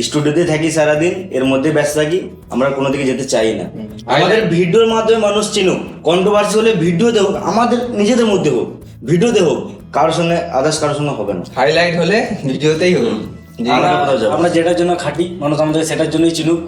স্টুডিওতে থাকি সারাদিন, এর মধ্যে ব্যস্ত থাকি, আমরা কোনো দিকে যেতে চাই না। আমাদের ভিডিওর মাধ্যমে মানুষ চিনুক, কন্ট্রোভার্সি হলে ভিডিওতে হোক, আমাদের নিজেদের মধ্যে হোক, ভিডিওতে হোক, কারোর সঙ্গে আদার্স কারোর সঙ্গে হবে না। হাইলাইট হলে ভিডিওতেই হবে। আমরা যেটার জন্য খাটি, মানুষ আমাদের সেটার জন্যই চিনুক।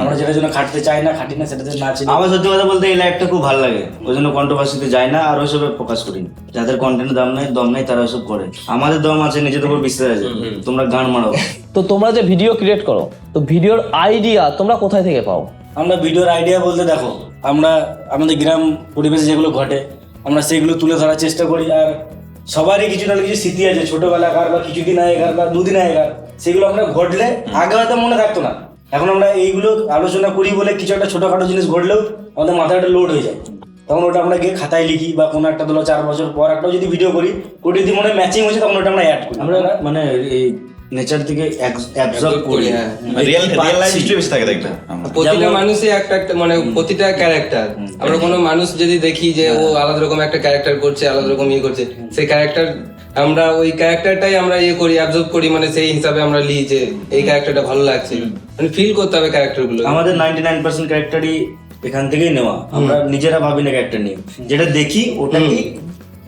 আমরা যেটার জন্য খাটতে চাই না, খাটি না, সেটাতে না চিনুক। আমার সত্যি কথা বলতে এই লাইফটা খুব ভালো লাগে, ওই জন্য কন্ট্রোভার্সিতে যায় না আর ওইসবে ফোকাস করি না। যাদের কন্টেন্টের দম নাই তারা ওইসব করে। আমাদের দম আছে, নিজেদের উপর বিশ্বাস আছে, তোমরা গান মারো। তো তোমরা যে ভিডিও ক্রিয়েট করো, তো ভিডিওর আইডিয়া তোমরা কোথায় থেকে পাও? আমরা ভিডিওর আইডিয়া বলতে দেখো, আমরা আমাদের গ্রাম পরিবেশে যেগুলো ঘটে আমরা সেগুলো তুলে ধরার চেষ্টা করি। আর সবারই কিছু না কিছু স্মৃতি আছে ছোটবেলাকার বা কিছুদিন আগেকার বা দুদিন আগেকার, সেগুলো আমরা ঘটলে আগে হয়তো মনে থাকতো না, এখন আমরা এইগুলো আলোচনা করি বলে কিছু একটা ছোটখাটো জিনিস ঘটলেও আমাদের মাথায় একটা লোড হয়ে যায়। তখন ওটা আমরা গিয়ে খাতায় লিখি, বা কোনো একটা ধরো 4 বছর পর একটা যদি ভিডিও করি, ওটা যদি মনে ম্যাচিং হয়েছে তখন ওটা আমরা অ্যাড করি। আমরা মানে এই নেচার থেকে অ্যাবজর্ব করি। হ্যাঁ। রিয়েল লাইফ হিস্ট্রি বেশি থাকে দেখবে। প্রতিটা মানুষই একটা মানে প্রতিটা ক্যারেক্টার, আমরা কোনো মানুষ যদি দেখি যে ও আলাদা রকম একটা ক্যারেক্টার করছে, আলাদা রকম ইয়ে করছে, সেই ক্যারেক্টার আমরা ওই ক্যারেক্টারটাই আমরা ইয়ে করি, অ্যাবজর্ব করি, মানে সেই হিসাবে আমরা লিখি যে এই ক্যারেক্টারটা ভালো লাগছে, মানে ফিল করতে হবে ক্যারেক্টারগুলো। আমাদের 99% ক্যারেক্টারই এখান থেকেই নেওয়া, আমরা নিজেরা ভাবি না ক্যারেক্টার নিয়ে, যেটা দেখি ওটাকে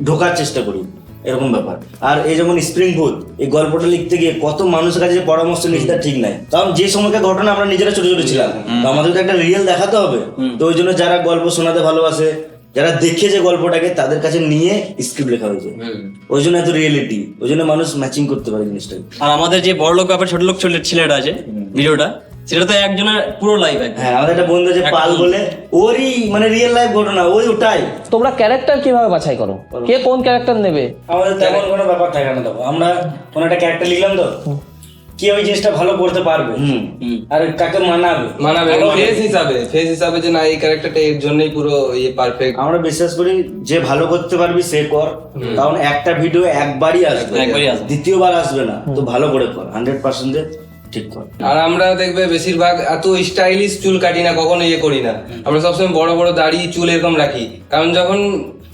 ঢোকার চেষ্টা করি, এরকম ব্যাপার। আর এই যেমন স্প্রিং ভূত, এই গল্পটা লিখতে গিয়ে কত মানুষের কাছে পরামর্শ নিয়েছি তার ঠিক নাই, কারণ যে সময়কার ঘটনা আমরা নিজেরা ছোট ছোট ছিলাম, তো আমাদের তো একটা রিয়েল দেখাতে হবে। তো ওই জন্য যারা গল্প শোনাতে ভালোবাসে, যারা দেখেছে গল্পটাকে, তাদের কাছে নিয়ে স্ক্রিপ্ট লেখা হয়েছে। ওই জন্য এত রিয়েলিটি, ওই জন্য মানুষ ম্যাচিং করতে পারে জিনিসটাকে। আর আমাদের যে বড় লোক ব্যাপার ছোট লোক ছেলেটা আছে ভিডিওটা, সেটা তো একজনের পুরো লাইভ। হ্যাঁ, আমাদের একটা বন্ধু আছে পাল বলে, ওরই মানে রিয়েল লাইফ ঘটনা, ওটাই। তোমরা ক্যারেক্টার কিভাবে বাছাই করো, কে কোন ক্যারেক্টার নেবে? আমাদের তেমন কোনো ব্যাপার থাকে না। দেখো, আমরা কোনো একটা ক্যারেক্টার লিখলাম, তো কে ওই জিনিসটা ভালো করতে পারবে আর কাকে মানাবে ফেস হিসাবে যে না এই ক্যারেক্টারটা এর জন্যই পুরো ইয়ে পারফেক্ট। আমরা বিশ্বাস করি যে ভালো করতে পারবি সে কর, কারণ একটা ভিডিও একবারই আসবে, দ্বিতীয়বার আসবে না। তো ভালো করে কর, 100% ঠিক কর। আর আমরা দেখবে বেশিরভাগ এত স্টাইলিশ চুল কাটি না, কখনো ইয়ে করি না। আমরা সবসময় বড় বড় দাড়ি চুল এরকম রাখি, কারণ যখন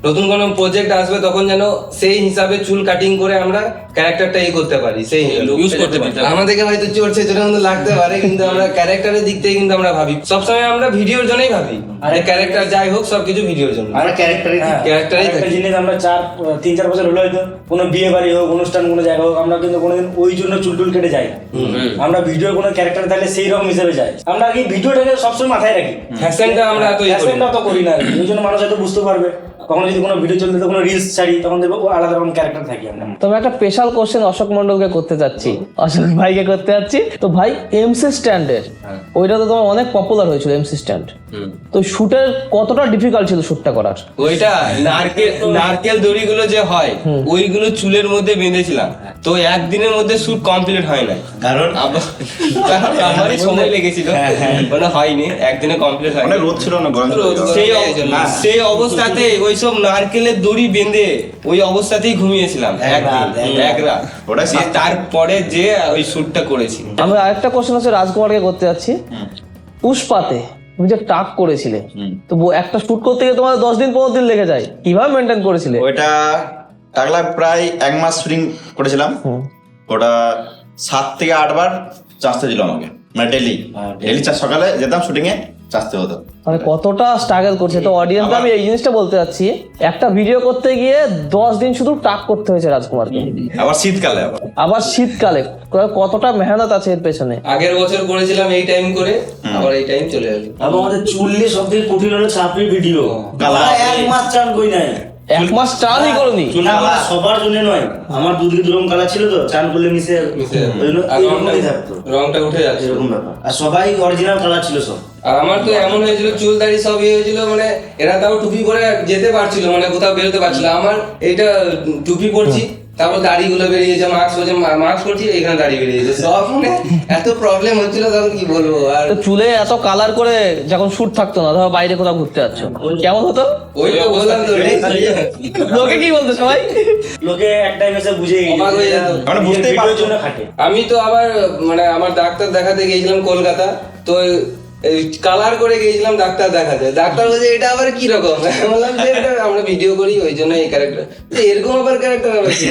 নতুন কোনো প্রজেক্ট আসবে তখন যেন সেই হিসাবে চুল কাটিং করে আমরা ক্যারেক্টারটা ইয়ে করতে পারি, সেই ইউজ করতে পারি। আমাদেরকে হয়তো চড়ছে যেটা কিন্তু লাগতে পারে, কিন্তু আমরা ক্যারেক্টারের দিক থেকে কিন্তু আমরা ভাবি সবসময়, আমরা ভিডিওর জন্যই ভাবি, আর ক্যারেক্টার যাই হোক সবকিছু ভিডিওর জন্য। আমরা ক্যারেক্টারই একটা জিনিস আমরা 3-4 বছর হলো হয়তো কোনো বিয়ে বাড়ি হোক, অনুষ্ঠান কোনো জায়গা হোক, আমরা কিন্তু কোনোদিন ওই জন্য চুল টুল কেটে যাই না। আমরা ভিডিওর কোনো ক্যারেক্টার থাকলে সেই রকম হিসেবে যাই। আমরা কি ভিডিওটাকে সবসময় মাথায় রাখি, ফ্যাশনটা আমরা তো করি না, ওই জন্য মানুষ হয়তো বুঝতে পারবে। কখনো যদি কোনো ভিডিও চলতে, কোনো রিলস ছাড়ি, তখন দেখবো আলাদা রকম ক্যারেক্টার থাকি আমরা। তবে একটা স্পেশাল কোশ্চেন অশোক মন্ডলকে করতে চাচ্ছি, অশোক ভাইকে করতে যাচ্ছি। তো ভাই, এমসি স্ট্যান্ডের ওইটা তো তোমার অনেক পপুলার হয়েছিল, এমসি স্ট্যান্ড। তো শুটের কতটা ডিফিকাল্ট ছিল শুটটা করার? ওইটা নারকেল দড়িগুলো যে হয় ওইগুলো চুলের মধ্যে বেঁধেছিলাম, তো একদিনের মধ্যে শুট কমপ্লিট হয় না, কারণ আমারই সময় লেগেছিল, মানে হয়নি, একদিনে কমপ্লিট হয়। অনেক রোদ ছিল না, গরম ছিল। সেই অবস্থাতে ওইসব নারকেলের দড়ি বেঁধে ওই অবস্থাতেই ঘুমিয়েছিলাম এক রাত। তারপরে যে ওই শুটটা করেছি। আমরা আরেকটা কোশ্চেন আছে রাজকুমারকে করতে যাচ্ছি। পুষ্পাতে তুমি যে টাক করেছিলে, তো একটা শুট করতে গিয়ে তোমার 10 দিন 15 দিন লেগে যায়, কিভাবে মেনটেন করেছিলে? ওইটা টাকলা প্রায় 1 মাস শুটিং করেছিলাম। ওটা 7 থেকে 8 বার চাষতে দিল আমাকে, মানে ডেলি সকালে যেতাম শুটিং এ, চাষতে হতো। মানে কতটা স্ট্রাগল করছে। তো অডিয়েন্স, আমি এই জিনিসটা বলতে চাচ্ছি, একটা ভিডিও করতে গিয়ে 10 দিন শুধু টাক করতে হয়েছে রাজকুমারকে, আবার শীতকালে কতটা মেহনত আছে এর পেছনে। আগের বছর করেছিলাম এই টাইম করে, আবার এই টাইম চলে যাবে। এবং আমাদের চুললে সব থেকে কঠিন হলো চাপড়ি ভিডিও, 1 মাস চান কই নাই, 1 মাস চানই করনি। সবার জন্য নয়, আমার দুদিকে দুরকম কালার ছিল, তো চান করলে মিশে থাকতো, রংটা উঠে যাচ্ছে এরকম ব্যাপার। আর সবাই অরিজিনাল কালার ছিল সব। আর আমার তো এমন হয়েছিল, চুল দাড়ি সব ইয়ে হয়েছিল, মানে এরা তাও টুপি পরে যেতে পারছিল, মানে কোথাও বেরোতে পারছিল। আমার এইটা টুপি পরছি, তারপর দাড়িগুলো বেরিয়েছে, মাস্ক করছি এখানে দাড়ি বেরিয়েছে, সব মানে এত প্রবলেম হচ্ছিল তখন কি বলবো। আর তো চুলে এত কালার করে যখন শুট থাকতো না, ধরো বাইরে কোথাও ঘুরতে যাচ্ছ, কেমন হতো? ওই তো বললাম তো, লোকে কি বলতো সবাই? লোকে একটা এসে বুঝে অবাক হয়ে যেত। মানে বুঝতেই ভিডিওর পারছো জন্য খাটে। আমি তো আবার মানে আমার ডাক্তার দেখাতে গিয়েছিলাম কলকাতা, তো কালার করে গিয়েছিলাম ডাক্তার দেখাতে। ডাক্তার বলছে এটা আবার কি রকম, বললাম যে এটা আমরা ভিডিও করি ওই জন্য এই ক্যারেক্টার, এরকম আবার ক্যারেক্টার আবার কি?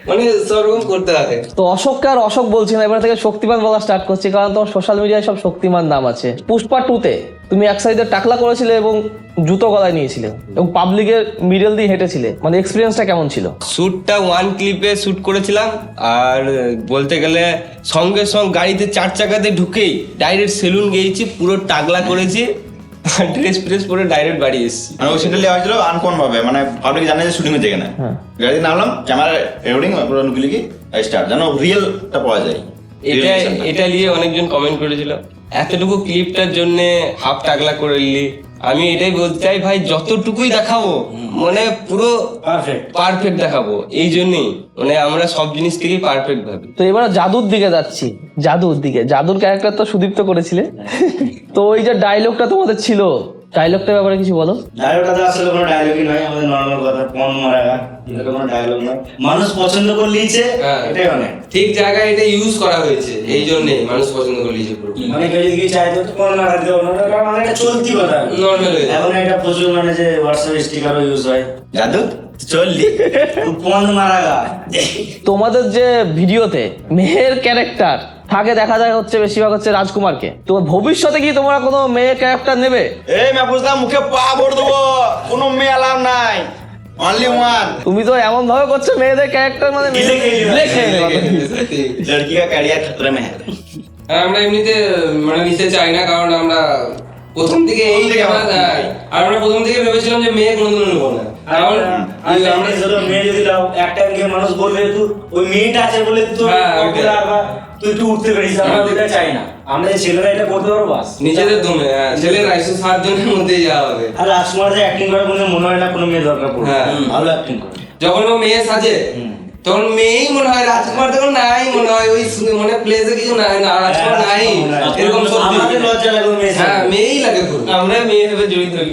মানে সব রকম করতে হয়। তো অশোককে আর অশোক বলছি না, এবার থেকে শক্তিমান বলা স্টার্ট করছি, কারণ তোমার সোশ্যাল মিডিয়ায় সব শক্তিমান নাম আছে। পুষ্পা 2-তে তুমি এক সাইডে টাকলা করেছিলে এবং জুতো গলায় নিয়েছিলে এবং পাবলিকের মিডল দিয়ে হেঁটেছিলে, মানে এক্সপিরিয়েন্সটা কেমন ছিল? শ্যুটটা ওয়ান ক্লিপে শ্যুট করেছিলাম, আর বলতে গেলে সঙ্গে সঙ্গে গাড়িতে 4 চাকাতে ঢুকেই ডাইরেক্ট সেলুন গিয়েছি, পুরো টাকলা করেছি, ড্রেস ফ্রেস পরে ডাইরেক্ট বাড়ি এসেছি। মানে ওই সেটা লেওয়া হয়েছিল আনকন ভাবে, মানে পাবলিক জানে যে শুটিং হচ্ছে এখানে। গাড়িতে নামলাম, ক্যামেরা রেকর্ডিং নুকি স্টার্ট, যেন রিয়েলটা পাওয়া যায়। এটা নিয়ে অনেকজন কমেন্ট করেছিল এতটুকু ক্লিপটার জন্য হাফ টাকলা করে নিলি। আমি এটাই বলতে চাই ভাই, যতটুকুই দেখাবো মানে পুরো পারফেক্ট দেখাবো, এই জন্যই মানে আমরা সব জিনিস থেকেই পারফেক্ট ভাবি। তো এবার জাদুর দিকে যাচ্ছি, জাদুর ক্যারেক্টার তো সুদীপ্ত করেছিলে। তো ওই যে ডায়লগটা তোমাদের ছিল, ডায়লগটার ব্যাপারে কিছু বলো। ডায়লগটা তো আসলে কোনো ডায়লগই নয়, আমাদের নর্মাল কথা, পন মারা এটা কোনো ডায়লগ নয়, মানুষ পছন্দ করে নিয়েছে, এটাই অনেক। ঠিক জায়গায় এটা ইউজ করা হয়েছে, এই জন্য মানুষ পছন্দ করে লিখে পুরো মানে কেউ যদি কিছু চাইতো তো পন মারা দিতে পারবো না, মানে এটা চলতি কথা নর্মাল হয়ে যায়। এখন এটা প্রচুর মানে যে হোয়াটসঅ্যাপ স্টিকারও ইউজ হয়, জাদু চললি পন মারা গা। তোমাদের যে ভিডিওতে মেয়ের ক্যারেক্টার থাকে দেখা যায় হচ্ছে বেশিরভাগ হচ্ছে রাজকুমারকে, তো ভবিষ্যতে কি তোমরা কোনো মেয়ের ক্যারেক্টার নেবে? এই মাহফুজদা মুখে পা ভরে দেবো, কোনো মেয়ে অ্যালাউ নাই, অনলি ওয়ান। তুমি তো এমন ভাবে করছো মেয়েদের ক্যারেক্টার মানে লড়কি কা ক্যারিয়ার খতরে মে হ্যায়। আর আমরা এমনিতে মানে নিতে চাই না, কারণ আমরা প্রথম থেকে আমরা প্রথম থেকে ভেবেছিলাম যে মেয়ে কোনোদিনও নেবো না, কারণ আমরা ধরো মেয়ে যদি দাও একটা গিয়ে মানুষ বলবে তুই ওই মেয়েটা আছে বলে তুই পপুলার বা তুই একটু উঠতে পারিস, আমরা ওইটা চাই না। আমরা ছেলেরা এটা করতে পারবো বাস, নিজেদের দমে ছেলেরা 107 জনের মধ্যেই যাওয়া হবে। আর রাজকুমার যে অ্যাক্টিং করে মনে হয় না কোনো মেয়ে দরকার পড়বে, ভালো অ্যাক্টিং করে। যখন ও মেয়ে সাজে তখন মেয়েই মনে হয়, রাজকুমার তখন নাই মনে হয়, ওই মানে প্লেসে কিছু নাই, না রাজকুমার নাই এরকম আমাদের লজ্জা লাগে মেয়ে, হ্যাঁ মেয়েই লাগে পুরো, আমরা মেয়ে ভেবে জড়িত হই।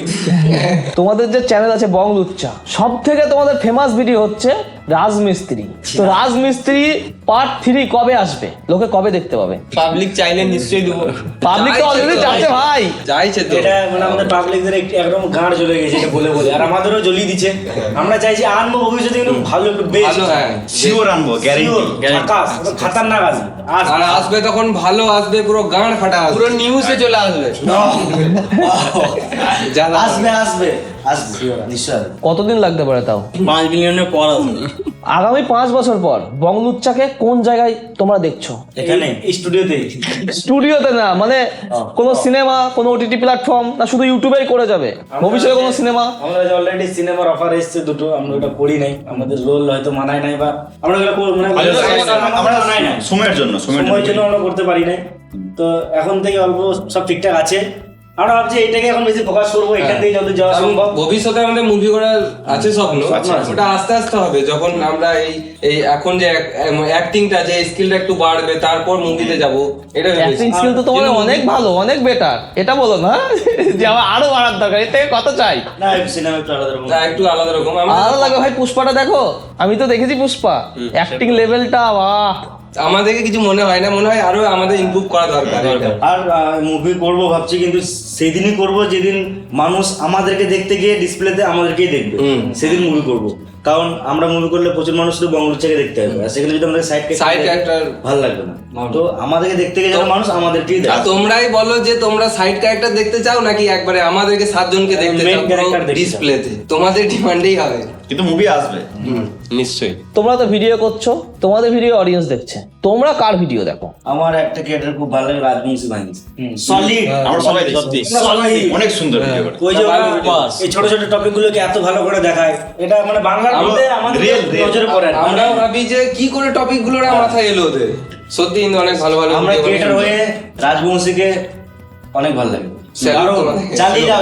তোমাদের যে চ্যানেল আছে বং লুচ্চা, সব থেকে তোমাদের ফেমাস ভিডিও হচ্ছে রাজমিস্ত্রি। তো রাজমিস্ত্রি পার্ট 3 কবে আসবে, লোকে কবে দেখতে পাবে? পাবলিক চাইলে নিশ্চয়ই দেবো, পাবলিক তো অলরেডি চাচ্ছে ভাই, চাইছে তো। এটা মানে আমাদের পাবলিকদের একদম গাঁড় জ্বলে গেছে এটা বলে বলে, আর আমাদেরও জ্বলিয়ে দিচ্ছে। আমরা চাইছি আনবো ভবিষ্যতে কিন্তু ভালো একটু বেশ ভালো, হ্যাঁ শিওর আনবো, গ্যারান্টি। আকাশ খাতারনাক আসবে, আর আসবে তখন ভালো আসবে, পুরো গাঁড় ফাটা আসবে, পুরো নিউজে চলে আসবে। আসবে আসবে আসবে নিশ্চয়। কতদিন লাগতে পারে তাও? 5 মিলিয়নের পর আসবে আগামী 5 বছর পর বং লুচ্চাকে কোন জায়গায় তোমরা দেখছো? এখানে স্টুডিওতে। স্টুডিওতে না, মানে কোন সিনেমা, কোন ওটিটি প্ল্যাটফর্ম, না শুধু ইউটিউবেই করে যাবে ভবিষ্যতে কোনো সিনেমা? আমরা যে অলরেডি সিনেমার অফার এসেছে দুটো, আমরা ওটা করি নাই, আমাদের রোল হয়তো মানায় নাই, বা আমরা ওগুলো মানে আমরা মানায় নাই, সময়ের জন্য সময়ের জন্য আমরা করতে পারি নাই। তো এখন থেকে অল্প সব ঠিকঠাক আছে, আমরা ভাবছি এটাকে এখন বেশি ফোকাস করবো, এখান থেকে যত যাওয়া সম্ভব। ভবিষ্যতে আমাদের মুভি করার আছে স্বপ্ন, ওটা আস্তে আস্তে হবে, যখন আমরা এই এখন যে অ্যাক্টিংটা যে স্কিলটা একটু বাড়বে, তারপর মুভিতে যাব, এটা অ্যাক্টিং স্কিল তো তোমার অনেক ভালো, অনেক বেটার, এটা বলো না যে আমার আরো বাড়ার দরকার, এর থেকে কত চাই? না সিনেমা একটু আলাদা রকম, একটু আলাদা রকম। আলাদা লাগে ভাই। পুষ্পাটা দেখো, আমি তো দেখেছি পুষ্পা, অ্যাক্টিং লেভেলটা বাহ, আমাদেরকে কিছু মনে হয় না, মনে হয় আরো আমাদের ইমপ্রুভ করা দরকার। আর মুভি করবো ভাবছি, কিন্তু সেদিনই করব যেদিন মানুষ আমাদেরকে দেখতে গিয়ে ডিসপ্লেতে আমাদেরকেই দেখবে, সেদিন মুভি করব। কারণ আমরা মুভি করলে প্রচুর মানুষ শুধু বঙ্গলুচ্চাকে দেখতে হবে, আর সেখানে যদি আমাদের সাইড ক্যারেক্টার ভালো লাগবে না। তো আমাদেরকে দেখতে গিয়ে যেন মানুষ আমাদেরকেই আর দেখে। তোমরাই বলো যে তোমরা সাইড ক্যারেক্টার দেখতে চাও নাকি একবারে আমাদেরকে 7 জনকে দেখতে Main চাও character দেখতে চাও। ডিসপ্লেতে? তোমাদের ডিমান্ডেই হবে। কিন্তু মুভি আসবে। নিশ্চয়ই। তোমরা তো ভিডিও করছো, তোমাদের ভিডিও অডিয়েন্স দেখছে, তোমরা কার ভিডিও দেখো? আমার একটা ক্রিয়েটার খুব ভালো লাগে, রাজবংশী বাহিনী, সলিড। আমরা সবাই দেখছি, অনেক সুন্দর ভিডিও করে। ওই যে এই ছোট ছোট টপিক গুলোকে এত ভালো করে দেখায়, এটা মানে বাংলার মধ্যে আমাদের নজরে পড়ে না। আমরা ভাবি যে কি করে টপিক গুলোর মাথায় এলো ওদের, সত্যি কিন্তু অনেক ভালো ভালো আমরা video ক্রিয়েটার বানিয়ে। হয়ে রাজবংশীকে অনেক ভালো লাগে। Salute দারুণ, তোমাদের।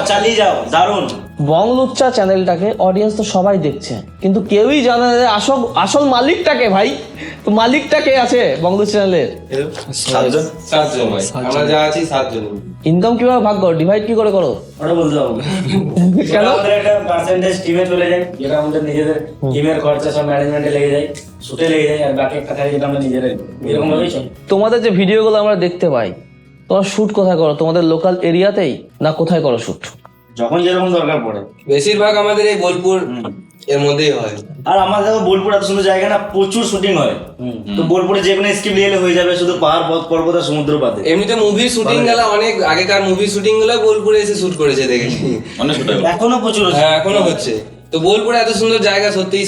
চালিয়ে যাও দারুণ। বং লুচ্চা চ্যানেলটাকে অডিয়েন্স তো সবাই দেখছে, কিন্তু কেউই জানে না যে আসল আসল মালিকটাকে ভাই। তো মালিকটা কে আছে বং লুচ্চা চ্যানেলের? 7 জন ভাই আমরা যা আছি 7 জন। ইনকাম কিভাবে ভাগ করো, ডিভাইড কি করে করো? ওটা বলতে পারবো না। কেন? আমাদের একটা পার্সেন্টেজ টিমে চলে যায়, যেটা আমাদের নিজেদের টিমের খরচা সব ম্যানেজমেন্টে লেগে যায়, শুটে লেগে যায়, আর বাকি একটা থাকে যেটা আমরা নিজেরাই করি। এরকম ভাবেই চলে। তোমাদের যে ভিডিওগুলো আমরা দেখতে পাই, তোমরা শুট কোথায় করো? তোমাদের লোকাল এরিয়াতেই না কোথায় করো শুট? যখন যেরকম দরকার পড়ে। বেশিরভাগ আমাদের এই বোলপুর এর মধ্যেই হয়। আর আমাদের দেখো বোলপুর এত সুন্দর জায়গা না, প্রচুর শুটিং হয়। তো বোলপুরে যে কোনো স্ক্রিপ্ট নিয়ে এলে হয়ে যাবে, শুধু পাহাড় পর্বত আর সমুদ্র পাতে। এমনিতে মুভির শুটিং গেলা অনেক আগেকার মুভির শুটিং গুলো বোলপুরে এসে শুট করেছে দেখেছি। অনেক ছোট এখনো প্রচুর হচ্ছে। হ্যাঁ এখনো হচ্ছে। তো বোলপুরে এত সুন্দর জায়গা, সত্যি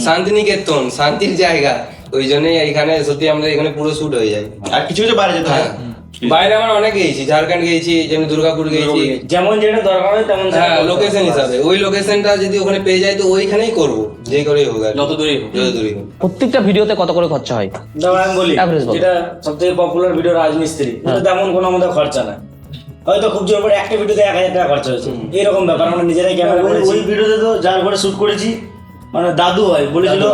শান্তিনিকেতন, শান্তির জায়গা। ওই জন্যই এখানে সত্যি আমাদের এখানে পুরো শুট হয়ে যায়। আর কিছু কিছু বাইরে যেতে হয়। বাইরে আমরা অনেক গেছি, ঝাড়খণ্ড গেছি, যেমন দুর্গাপুর গেছি। যেমন যেটা দরকার হয় তেমন হ্যাঁ লোকেশন হিসাবে ওই লোকেশনটা যদি ওখানে পেয়ে যাই তো ওইখানেই করবো, যে করেই হোক আর কি। যত দূরেই হোক। যত দূরেই হোক। প্রত্যেকটা ভিডিওতে কত করে খরচা হয়? দাও আমি বলি, Average বলো। যেটা সবথেকে পপুলার ভিডিও রাজমিস্ত্রি, এটা তেমন কোনো আমাদের খরচা না। হয়তো খুব জোর করে একটা ভিডিওতে 1000 টাকা খরচা হয়েছে, এরকম ব্যাপার। আমরা নিজেরাই ক্যামেরা করেছি। ওই ভিডিওতে তো যার ঘরে শুট করেছি, মানে দাদু হয় বলেছিল,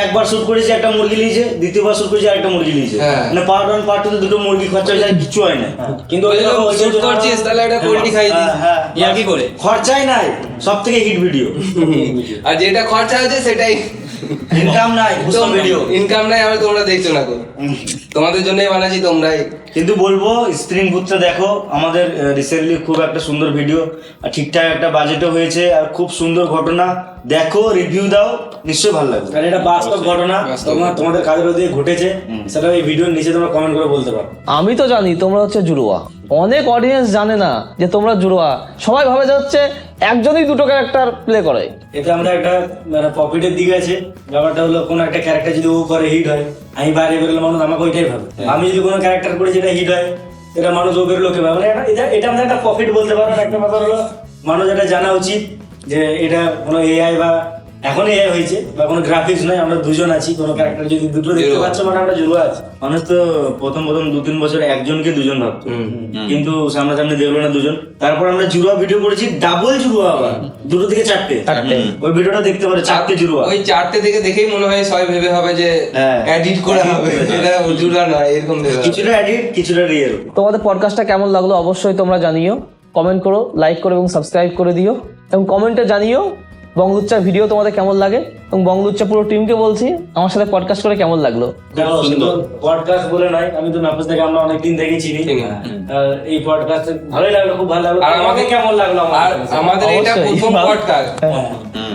একবার শুট করেছি একটা মুরগি নিয়েছে, দ্বিতীয়বার শুট করেছি একটা মুরগি নিয়েছে। হ্যাঁ। মানে পার্ট 1 পার্ট 2 দুটো মুরগি খরচা হয়েছে, আর কিছু হয় না। কিন্তু ওই ওই যখন ওই শুট জন্য করছিস তাহলে একটা পোল্ট্রি খাই দিস। হ্যাঁ, ইয়া কি করে? খরচাই নাই, সব থেকে হিট ভিডিও। আর যেটা খরচা আছে সেটাই ইনকাম নাই, বুঝছো ভিডিও। ইনকাম নাই, আমরা তোমরা দেখছো না গো। তোমাদের জন্যই বানাচ্ছি, তোমরাই। কিন্তু বলবো স্ক্রিন বুথটা দেখো, আমাদের রিসেন্টলি খুব একটা সুন্দর ভিডিও, আর ঠিকঠাক একটা বাজেটও হয়েছে, আর খুব সুন্দর ঘটনা। দেখো, রিভিউ দাও, নিশ্চয়ই ভালো লাগবে। আর এটা বাস্তব ঘটনা, তোমাদের কাজের ওদিকে ঘটেছে, সেটা এই ভিডিওর নিচে তোমরা কমেন্ট করে বলতে পারো। আমি তো জানি তোমরা হচ্ছে জুড়োয়া, অনেক অডিয়েন্স জানে না যে তোমরা জুড়োয়া। সবাই ভাবে যে হচ্ছে একজনই দুটো ক্যারেক্টার প্লে করে। এতে আমরা একটা মানে প্রফিটের দিকে আছে। ব্যাপারটা হলো কোনো একটা ক্যারেক্টার যদি ও করে হিট হয়, আমি বাইরে বেরোলে মানুষ আমাকে ওইটাই ভাবে। আমি যদি কোনো ক্যারেক্টার করি যেটা হিট হয়, এটা মানুষ ও বেরোলো কে ভাবে। মানে এটা আমাদের একটা প্রফিট বলতে পারো। আর একটা ব্যাপার হলো মানুষ এটা জানা উচিত যে এটা কোনো এআই বা এখন এআই হয়েছে বা কোনো গ্রাফিক্স নয়, আমরা দুজন আছি। কোনো ক্যারেক্টার যদি দুটো দেখতে পাচ্ছ মানে আমরা জুড়ো আছি। মানুষ তো প্রথম 2-3 বছর একজনকে দুজন ভাবতো, কিন্তু সামনাসামনি দেখলো না দুজন। তারপর আমরা জুড়ুয়া ভিডিও করেছি, ডাবল জুড়ুয়া, আবার 2 থেকে 4টে। ওই ভিডিওটা দেখতে পারো, 4টে জুড়ুয়া। ওই 4টে থেকে দেখেই মনে হয় সবাই ভেবে হবে যে হ্যাঁ। এডিট করে হবে, এটা জুড়া নয়, এরকম ভেবে হবে। কিছুটা এডিট, কিছুটা রিয়েল। তোমাদের পডকাস্টটা কেমন লাগলো অবশ্যই তোমরা জানিও, কমেন্ট করো, লাইক করো এবং সাবস্ক্রাইব করে দিও। এবং কমেন্টে জানিও বং লুচ্চার ভিডিও তোমাদের কেমন লাগে, এবং বং লুচ্চা পুরো টিমকে বলছি আমার সাথে পডকাস্ট করে কেমন লাগলো। পডকাস্ট বলে নয়, আমি তো নাফিস থেকে আমরা অনেকদিন থেকে চিনি। আর এই পডকাস্ট ভালোই লাগলো, খুব ভালো লাগলো। আর আমাদের আমাদের কেমন লাগলো? আর আমাদের এটা অবশ্যই। প্রথম পডকাস্ট,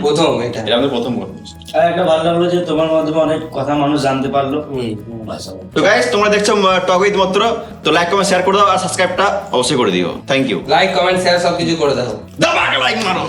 প্রথম এটা। এটা আমাদের প্রথম বল। আর একটা ভালো লাগলো যে তোমার মাধ্যমে অনেক কথা মানুষ জানতে পারলো। তো গাইস, তোমরা দেখছো টক উইথ মত্র। তো লাইক কমেন্ট শেয়ার করে দাও, আর সাবস্ক্রাইবটা অবশ্যই করে দিও। Thank you. Like comment share সবকিছু করে দাও। দাও লাইক মারো।